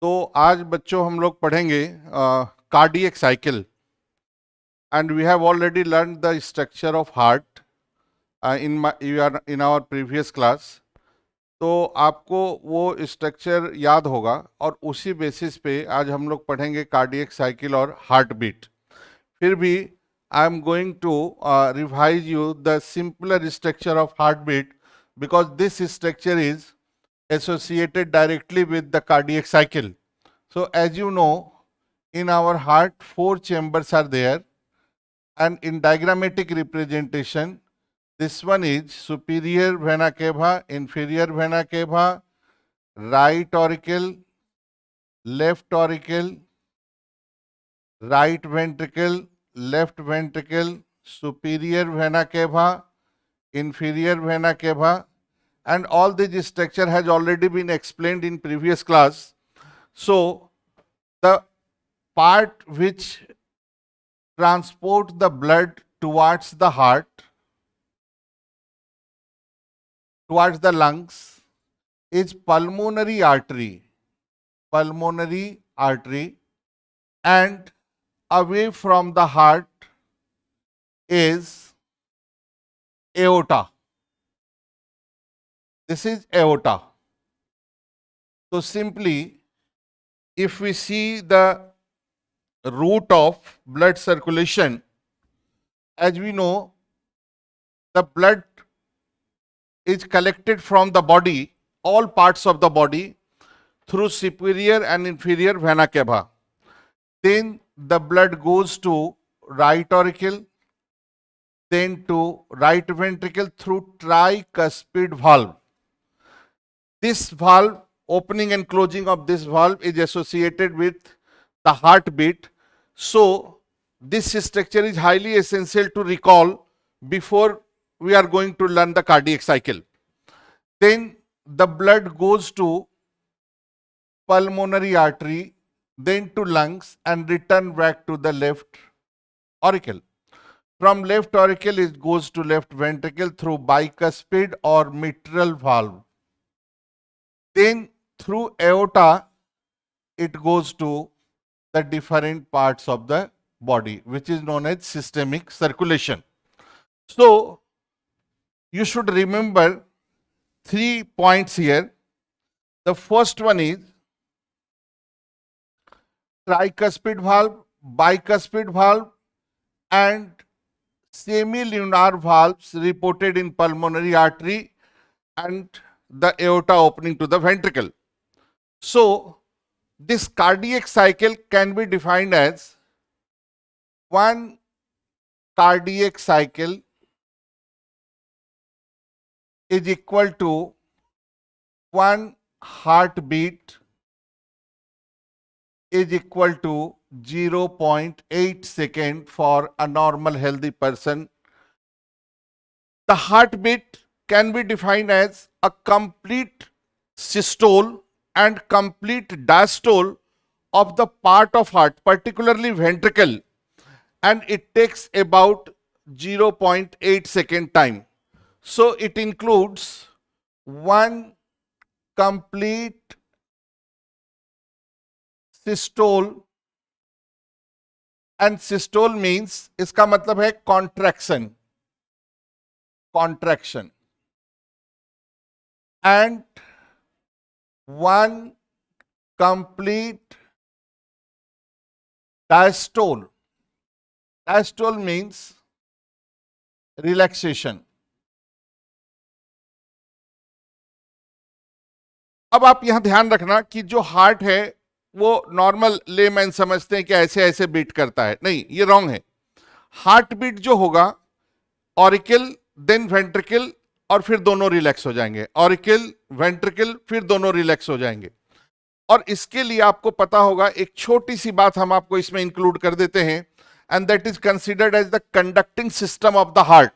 तो आज बच्चों हम लोग पढ़ेंगे cardiac cycle and we have already learn the structure of heart in our previous class. तो आपको वो स्ट्रक्चर याद होगा और उसी बेसिस पे आज हम लोग पढ़ेंगे कार्डियक साइकिल और हार्ट बीट। फिर भी I am going to revise you the simpler structure of heart beat because this structure is associated directly with the cardiac cycle. So as you know, in our heart 4 chambers are there, and in diagrammatic representation this one is superior vena cava, inferior vena cava, right auricle, left auricle, right ventricle, left ventricle, superior vena cava, inferior vena cava, and all this structure has already been explained in previous class. So the part which transport the blood towards the heart, towards the lungs, is pulmonary artery, and away from the heart is aorta. This is aorta. So simply, if we see the route of blood circulation, as we know, the blood is collected from the body, all parts of the body, through superior and inferior vena cava. Then the blood goes to right auricle, then to right ventricle through tricuspid valve. This valve, opening and closing of this valve is associated with the heartbeat. So this structure is highly essential to recall before we are going to learn the cardiac cycle. Then the blood goes to pulmonary artery, then to lungs, and return back to the left auricle. From left auricle it goes to left ventricle through bicuspid or mitral valve. Then through aorta it goes to the different parts of the body, which is known as systemic circulation. So you should remember 3 points here. The first one is tricuspid valve, bicuspid valve, and semilunar valves reported in pulmonary artery and the aorta opening to the ventricle. So this cardiac cycle can be defined as one cardiac cycle is equal to one heartbeat is equal to 0.8 second for a normal healthy person. The heartbeat can be defined as a complete systole and complete diastole of the part of heart, particularly ventricle, and it takes about 0.8 second time. So it includes one complete systole, and systole means इसका मतलब है contraction, and one complete diastole. Diastole means relaxation. अब आप यहां ध्यान रखना कि जो हार्ट है वो नॉर्मल लेमैन समझते हैं कि ऐसे ऐसे बीट करता है, नहीं, ये रॉन्ग है। हार्ट बीट जो होगा, ऑरिकल देन वेंट्रिकल और फिर दोनों रिलैक्स हो जाएंगे, ऑरिकल वेंट्रिकल फिर दोनों रिलैक्स हो जाएंगे। और इसके लिए आपको पता होगा, एक छोटी सी बात हम आपको इसमें इंक्लूड कर देते हैं, and that is considered as the conducting system of the heart.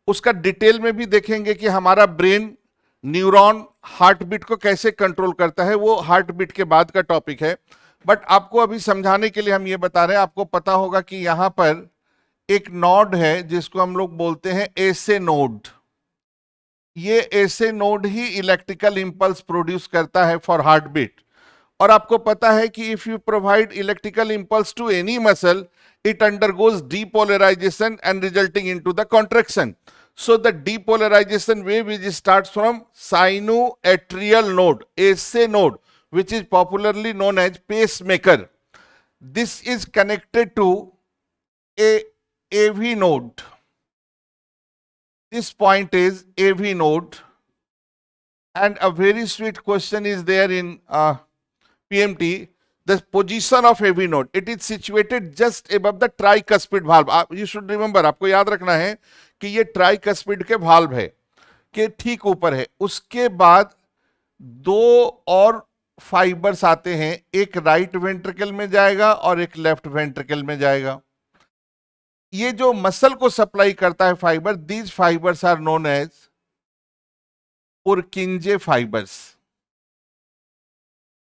उसका डिटेल में भी देखेंगे कि हमारा ब्रेन न्यूरॉन हार्ट बीट को कैसे कंट्रोल करता है, वो हार्ट बीट के बाद का टॉपिक है। बट आपको अभी समझाने के लिए हम ये बता रहे हैं, आपको पता होगा कि यहां पर एक नोड है जिसको हम लोग बोलते हैं एसे नोड। ये एसे नोड ही इलेक्ट्रिकल इंपल्स प्रोड्यूस करता है फॉर हार्ट बीट। और आपको पता है कि if you provide electrical impulse to any muscle, it undergoes depolarization and resulting into the contraction. So the depolarization wave which starts from sinoatrial node, SA node, which is popularly known as pacemaker. This is connected to a AV node. This point is AV node, and a very sweet question is there in PMT. The position of AV node, it is situated just above the tricuspid valve. You should remember, आपको याद रखना है कि ये tricuspid के valve है, के ठीक ऊपर है. उसके बाद दो और फाइबर्स आते हैं, एक राइट वेंट्रिकल में जाएगा और एक लेफ्ट वेंट्रिकल में जाएगा. ये जो मसल को सप्लाई करता है fibre, these fibres are known as Purkinje fibres.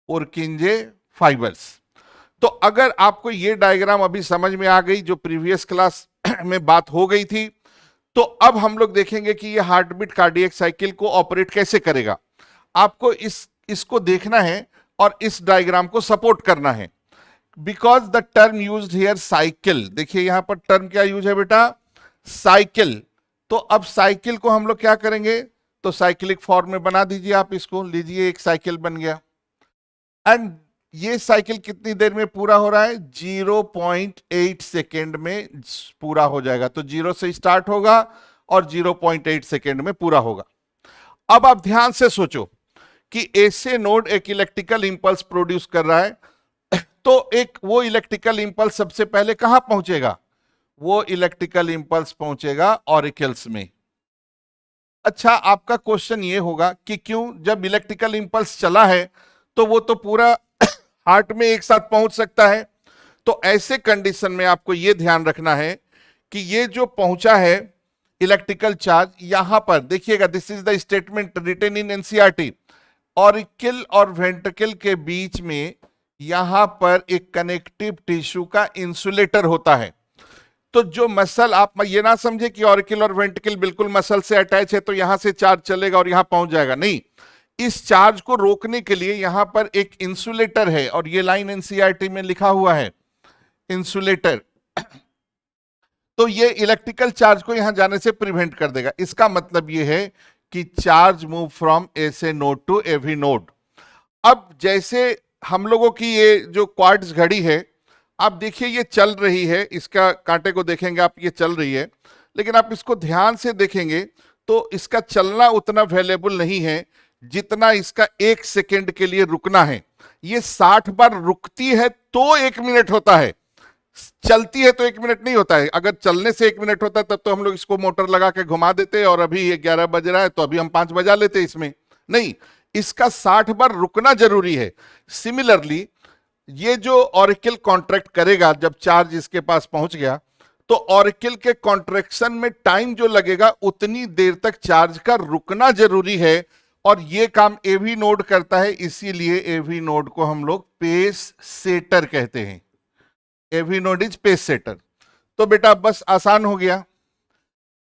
Purkinje fibres. तो अगर आपको ये डायग्राम अभी समझ में आ गई, जो प्रीवियस क्लास में बात हो गई थी, तो अब हम लोग देखेंगे कि ये हार्ट बीट कार्डियक साइकिल को ऑपरेट कैसे करेगा. आपको इसको देखना है और इस डायग्राम को सपोर्ट करना है. Because the term used here cycle, देखिए यहां पर टर्म क्या यूज है बेटा, साइकिल. तो अब साइकिल को हम लोग क्या करेंगे, तो साइक्लिक फॉर्म में बना दीजिए आप इसको. लीजिए, एक साइकिल बन गया. एंड ये साइकिल कितनी देर में पूरा हो रहा है, 0.8 सेकेंड में पूरा हो जाएगा. तो 0 से स्टार्ट होगा और 0.8 सेकेंड में पूरा होगा. अब आप ध्यान से सोचो कि ऐसे नोड एक इलेक्ट्रिकल इंपल्स प्रोड्यूस कर रहा है, तो एक वो इलेक्ट्रिकल इंपल्स सबसे पहले कहां पहुंचेगा, वो इलेक्ट्रिकल इंपल्स पहुंचेगा ऑरिकल्स में. अच्छा, आपका क्वेश्चन ये होगा कि क्यों, जब इलेक्ट्रिकल इंपल्स चला है तो वो तो पूरा हार्ट में एक साथ पहुंच सकता है. तो ऐसे कंडीशन में आपको यह ध्यान रखना है कि ये जो पहुंचा है इलेक्ट्रिकल चार्ज, यहां पर देखिएगा, this is the statement written in NCERT. Auricle और वेंट्रिकल के बीच में यहां पर एक कनेक्टिव टिश्यू का इंसुलेटर होता है. तो जो मसल, आप ये ना समझे कि ऑरिकल और वेंट्रिकल बिल्कुल मसल से अटैच है तो यहां से चार्ज चलेगा और यहां पहुंच जाएगा, नहीं. इस चार्ज को रोकने के लिए यहां पर एक इंसुलेटर है, और ये लाइन एनसीईआरटी में लिखा हुआ है, इंसुलेटर. तो ये इलेक्ट्रिकल चार्ज को यहां जाने से प्रिवेंट कर देगा. इसका मतलब ये है कि चार्ज मूव फ्रॉम ऐसे नोड टू एवी नोड. अब जैसे हम लोगों की ये जो क्वार्ट्ज घड़ी है, आप देखिए ये चल रही है, इसका कांटे को देखेंगे आप, ये चल रही है, लेकिन आप इसको ध्यान से देखेंगे तो इसका चलना उतना वैल्यूएबल नहीं है जितना इसका 1 सेकेंड के लिए रुकना है. ये 60 बार रुकती है तो 1 मिनट होता है, चलती है तो 1 मिनट नहीं होता है. अगर चलने से 1 मिनट होता है तब तो हम लोग इसको मोटर लगा के घुमा देते, और अभी 11 बज रहा है तो अभी हम 5 बजा लेते. इसमें नहीं, इसका 60 बार रुकना जरूरी है. सिमिलरली ये जो ऑरिकल कॉन्ट्रैक्ट करेगा, जब चार्ज इसके पास पहुंच गया, तो ऑरिकल के कॉन्ट्रैक्शन में टाइम जो लगेगा उतनी देर तक चार्ज का रुकना जरूरी है, और ये काम एवी नोड करता है. इसीलिए एवी नोड को हम लोग पेस सेटर कहते हैं. AV node is pace setter. तो बेटा बस आसान हो गया.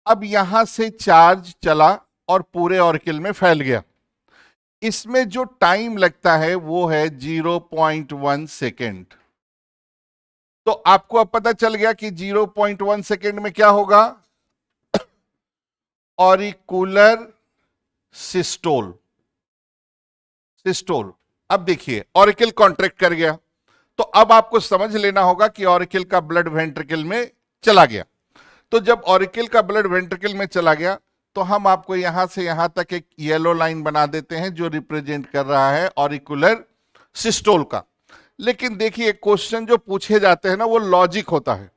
अब यहां से चार्ज चला और पूरे ऑरिकल में फैल गया. इसमें जो टाइम लगता है वो है 0.1 सेकेंड. तो आपको अब पता चल गया कि 0.1 सेकेंड में क्या होगा, ऑरिकुलर सिस्टोल. सिस्टोल. अब देखिए ऑरिकल कॉन्ट्रैक्ट कर गया, तो अब आपको समझ लेना होगा कि ऑरिकल का ब्लड वेंट्रिकल में चला गया. तो जब ऑरिकल का ब्लड वेंट्रिकल में चला गया तो हम आपको यहां से यहां तक एक येलो लाइन बना देते हैं जो रिप्रेजेंट कर रहा है ऑरिकुलर सिस्टोल का. लेकिन देखिए क्वेश्चन जो पूछे जाते हैं ना, वो लॉजिक होता है.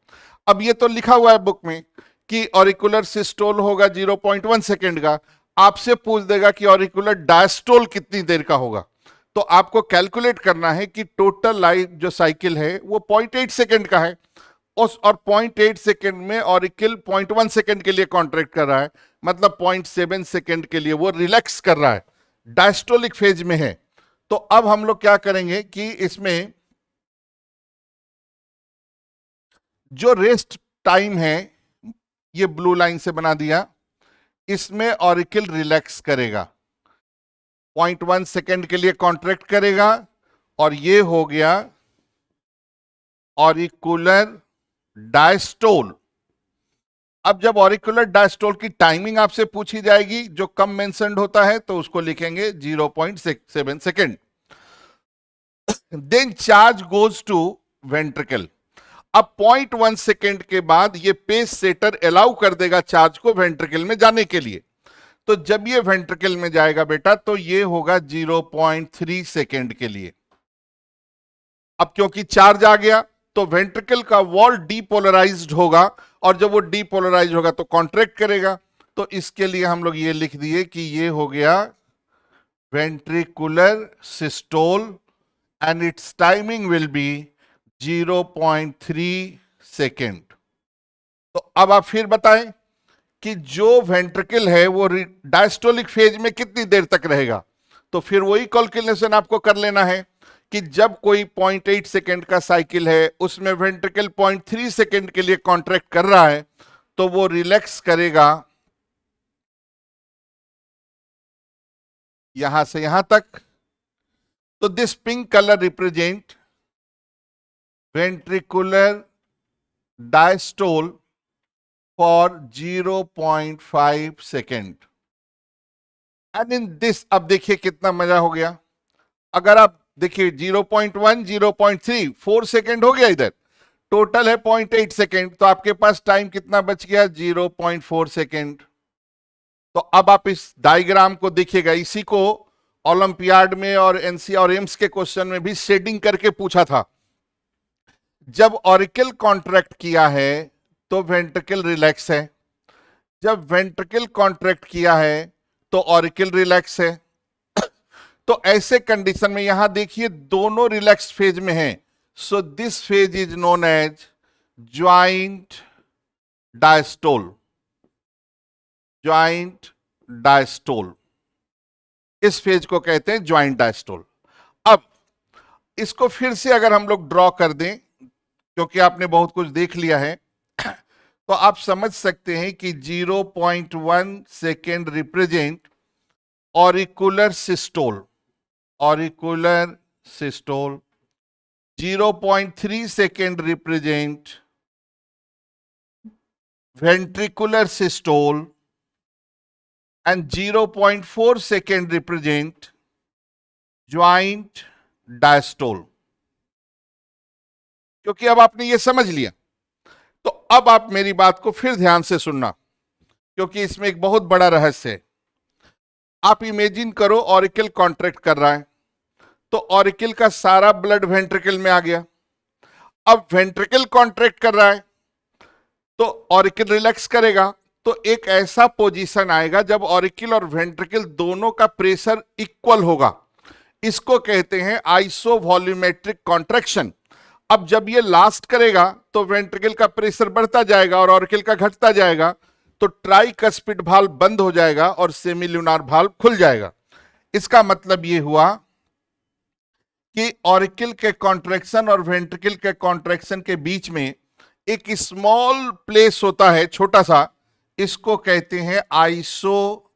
अब ये तो लिखा हुआ है बुक में कि ऑरिकुलर सिस्टोल होगा 0.1 सेकेंड का. आपसे पूछ देगा कि ऑरिकुलर डायस्टोल कितनी देर का होगा. तो आपको कैलकुलेट करना है कि टोटल लाइफ जो साइकिल है वो 0.8 सेकेंड का है, और 0.8 सेकेंड में ऑरिकल 0.1 सेकेंड के लिए कॉन्ट्रैक्ट कर रहा है, मतलब 0.7 सेकेंड के लिए वो रिलैक्स कर रहा है, डायस्टोलिक फेज में है. तो अब हम लोग क्या करेंगे कि इसमें जो रेस्ट टाइम है, ये ब्लू लाइन से बना दिया, इसमें ऑरिकल रिलैक्स करेगा, 0.1 सेकेंड के लिए कॉन्ट्रैक्ट करेगा और ये हो गया ऑरिकुलर डायस्टोल। अब जब ऑरिकुलर डायस्टोल की टाइमिंग आपसे पूछी जाएगी, जो कम मेंशन्ड होता है, तो उसको लिखेंगे 0.7 second. Then charge goes to ventricle. अब 0.1 सेकेंड के बाद ये पेस सेटर अलाउ कर देगा चार्ज को वेंट्रिकल में जाने के लिए। तो जब ये वेंट्रिकल में जाएगा बेटा, तो ये होगा 0.3 सेकेंड के लिए। अब क्योंकि चार्ज आ गया, तो वेंट्रिकल का वॉल डीपोलराइज्ड होगा, और जब वो डीपोलराइज होगा तो कॉन्ट्रैक्ट करेगा। तो इसके लिए हम लोग ये लिख दिए कि ये हो गया ventricular systole and it's timing will be 0.3 second. तो अब आप फिर बताएं कि जो वेंट्रिकल है वो डायस्टोलिक फेज में कितनी देर तक रहेगा। तो फिर वही कैलकुलेशन आपको कर लेना है कि जब कोई 0.8 सेकेंड का साइकिल है, उसमें वेंट्रिकल 0.3 सेकेंड के लिए कॉन्ट्रैक्ट कर रहा है, तो वो रिलैक्स करेगा यहां से यहां तक। तो this pink colour represent ventricular diastole for 0.5 second. And in this, अब देखिए कितना मजा हो गया। अगर आप देखिए 0.1, 0.3, 4 सेकेंड हो गया, इधर टोटल है 0.8 सेकेंड, तो आपके पास टाइम कितना बच गया? 0.4 सेकेंड। तो अब आप इस डायग्राम को देखिएगा, इसी को ओलंपियाड में और एनसी और एम्स के क्वेश्चन में भी शेडिंग करके पूछा था। जब ऑरिकल कॉन्ट्रैक्ट किया है तो वेंट्रिकल रिलैक्स है, जब वेंट्रिकल कॉन्ट्रैक्ट किया है तो ऑरिकल रिलैक्स है। तो ऐसे कंडीशन में यहां देखिए दोनों रिलैक्स फेज में हैं, so this phase is known as joint diastole. Joint diastole, इस फेज को कहते हैं ज्वाइंट डायस्टोल। अब इसको फिर से अगर हम लोग ड्रॉ कर दें, क्योंकि आपने बहुत कुछ देख लिया है, तो आप समझ सकते हैं कि 0.1 second represent auricular systole, auricular systole. 0.3 second represent ventricular systole and 0.4 second represent joint diastole। क्योंकि अब आपने ये समझ लिया, तो अब आप मेरी बात को फिर ध्यान से सुनना, क्योंकि इसमें एक बहुत बड़ा रहस्य है। आप इमेजिन करो ऑरिकल कॉन्ट्रैक्ट कर रहा है, तो ऑरिकल का सारा ब्लड वेंट्रिकल में आ गया। अब वेंट्रिकल कॉन्ट्रैक्ट कर रहा है तो ऑरिकल रिलैक्स करेगा, तो एक ऐसा पोजीशन आएगा जब ऑरिकल और वेंट्रिकल दोनों का प्रेशर इक्वल होगा। इसको कहते हैं आइसोवॉल्यूमेट्रिक कॉन्ट्रैक्शन। अब जब ये लास्ट करेगा तो वेंट्रिकल का प्रेशर बढ़ता जाएगा और ऑरिकल का घटता जाएगा, तो ट्राइकस्पिड वाल्व बंद हो जाएगा और सेमील्यूनार वाल्व खुल जाएगा। इसका मतलब ये हुआ कि ऑरिकल के कॉन्ट्रैक्शन और वेंट्रिकल के कॉन्ट्रैक्शन के बीच में एक स्मॉल प्लेस होता है, छोटा सा, इसको कहते हैं iso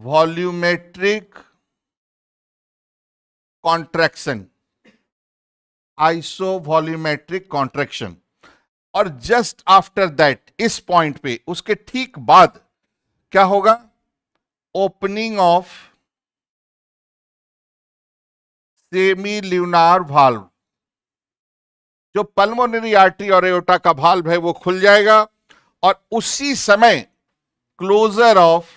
volumetric contraction, isovolumetric contraction. और जस्ट आफ्टर दैट, इस पॉइंट पे, उसके ठीक बाद क्या होगा? Opening of semilunar valve. जो पल्मोनरी आर्टरी और एओर्टा का वाल्व है वो खुल जाएगा, और उसी समय closure of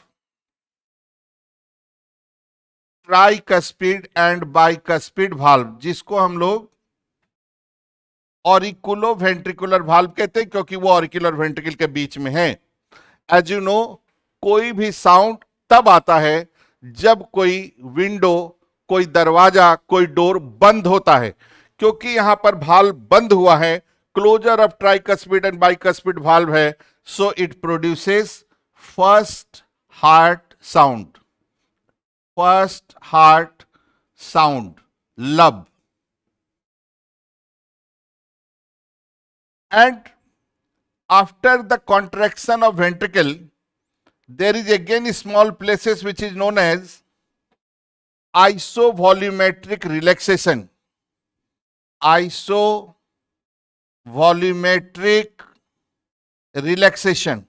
tricuspid and bicuspid valve, जिसको हम लोग ऑरिकुलो वेंट्रिकुलर वाल्व कहते हैं, क्योंकि वो ऑरिकुलर वेंट्रिकल के बीच में है। एज यू नो, कोई भी साउंड तब आता है जब कोई विंडो, कोई दरवाजा, कोई डोर बंद होता है, क्योंकि यहां पर वाल्व बंद हुआ है, closure of tricuspid and bicuspid valve है, so it produces first heart sound, first heart sound, lub. And after the contraction of ventricle, there is again small places which is known as isovolumetric relaxation, isovolumetric relaxation,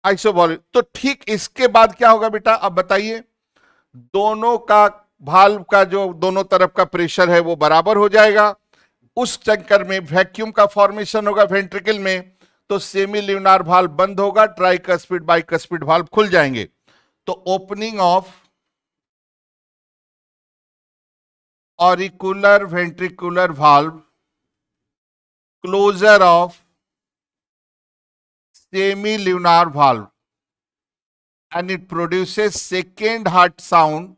isovolume. तो ठीक इसके बाद क्या होगा बेटा, अब बताइए, दोनों का भाल्व का जो दोनों तरफ का प्रेशर है वो बराबर हो जाएगा, उस चक्कर में वैक्यूम का फॉर्मेशन होगा वेंट्रिकल में, तो सेमी ल्यूनार भाल्व बंद होगा, ट्राइकस्पिड बाइकस्पिड भाल्व खुल जाएंगे। तो opening of auricular ventricular valve, closure of semilunar valve, and it produces second heart sound,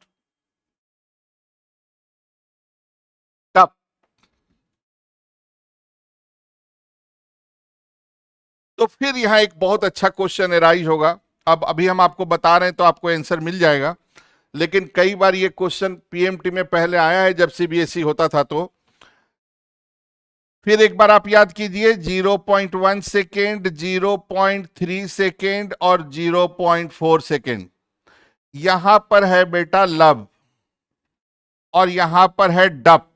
tap. तो फिर यहां एक बहुत अच्छा क्वेश्चन एराइज होगा। अब अभी हम आपको बता रहे हैं तो आपको आंसर मिल जाएगा, लेकिन कई बार ये क्वेश्चन पीएमटी में पहले आया है जब सीबीएसई होता था। तो फिर एक बार आप याद कीजिए, 0.1 सेकेंड, 0.3 सेकेंड और 0.4 सेकेंड। यहां पर है बेटा लब और यहां पर है डप।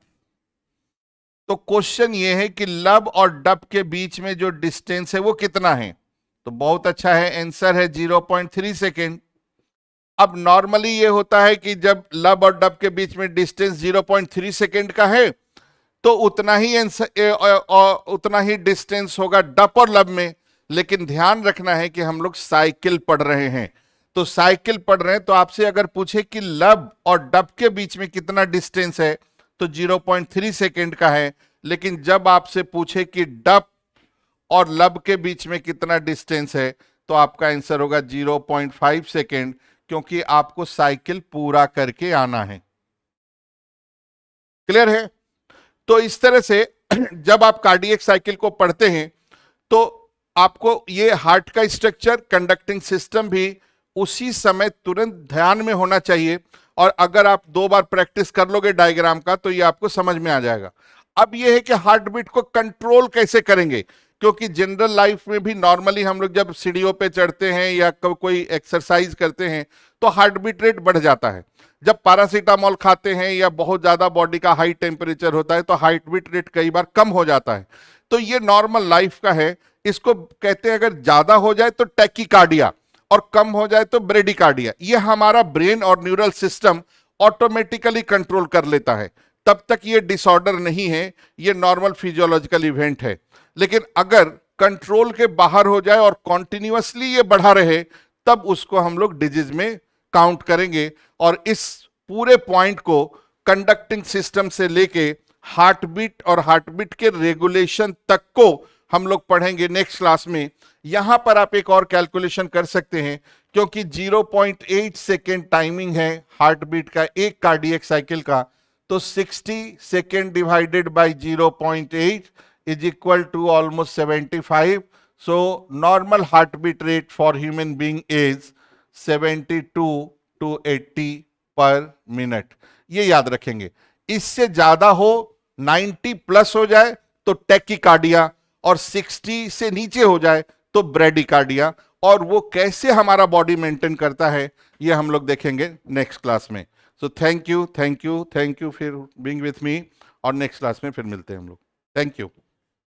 तो क्वेश्चन ये है कि लब और डप के बीच में जो डिस्टेंस है वो कितना है। तो बहुत अच्छा है, आंसर है 0.3 सेकेंड। अब नॉर्मली ये होता है कि जब लब और डप के बीच में डिस्टेंस 0.3 सेकेंड का है तो उतना ही डिस्टेंस होगा डप और लब में। लेकिन ध्यान रखना है कि हम लोग साइकिल पढ़ रहे हैं, तो साइकिल पढ़ रहे हैं तो आपसे अगर पूछे कि लब और डप के बीच में कितना डिस्टेंस है तो 0.3 सेकेंड का है। लेकिन जब आपसे पूछे कि डप और लब के बीच में कितना डिस्टेंस है तो आपका आंसर होगा 0.5 सेकेंड, क्योंकि आपको साइकिल पूरा करके आना है। क्लियर है? तो इस तरह से जब आप कार्डियक साइकिल को पढ़ते हैं तो आपको ये हार्ट का स्ट्रक्चर, कंडक्टिंग सिस्टम भी उसी समय तुरंत ध्यान में होना चाहिए। और अगर आप 2 बार प्रैक्टिस कर लोगे डायग्राम का तो ये आपको समझ में आ जाएगा। अब ये है कि हार्ट बीट को कंट्रोल कैसे करेंगे, क्योंकि जनरल लाइफ में भी नॉर्मली हम लोग जब सीढ़ियों पे चढ़ते हैं या कोई एक्सरसाइज करते हैं तो हार्ट बीट रेट बढ़ जाता है। जब पैरासीटामोल खाते हैं या बहुत ज्यादा बॉडी का हाई टेम्परेचर होता है तो हार्ट बीट रेट कई बार कम हो जाता है। तो ये नॉर्मल लाइफ का है। इसको कहते हैं अगर ज्यादा हो जाए तो टैकीकार्डिया और कम हो जाए तो ब्रेडिकार्डिया। ये हमारा ब्रेन और न्यूरल सिस्टम ऑटोमेटिकली कंट्रोल कर लेता है, तब तक ये डिसऑर्डर नहीं है, ये नॉर्मल फिजियोलॉजिकल इवेंट है। लेकिन अगर कंट्रोल के बाहर हो जाए और कॉन्टिन्यूअसली ये बढ़ा रहे तब उसको हम लोग डिजीज में काउंट करेंगे। और इस पूरे पॉइंट को कंडक्टिंग सिस्टम से लेके हार्ट बीट और हार्ट बीट के रेगुलेशन तक को हम लोग पढ़ेंगे नेक्स्ट क्लास में। यहां पर आप एक और कैलकुलेशन कर सकते हैं, क्योंकि 0.8 सेकेंड टाइमिंग है हार्ट बीट का एक कार्डियक साइकिल का, तो 60 second divided by 0.8 is equal to almost 75। So normal heart beat rate for human being is 72 to 80 पर मिनट। ये याद रखेंगे। इससे ज्यादा हो, 90 प्लस हो जाए तो टैकीकार्डिया, और 60 से नीचे हो जाए तो ब्रेडिकार्डिया। और वो कैसे हमारा बॉडी मेंटेन करता है ये हम लोग देखेंगे नेक्स्ट क्लास में। So thank you for being with me, और नेक्स्ट क्लास में फिर मिलते हैं हम लोग। Thank you.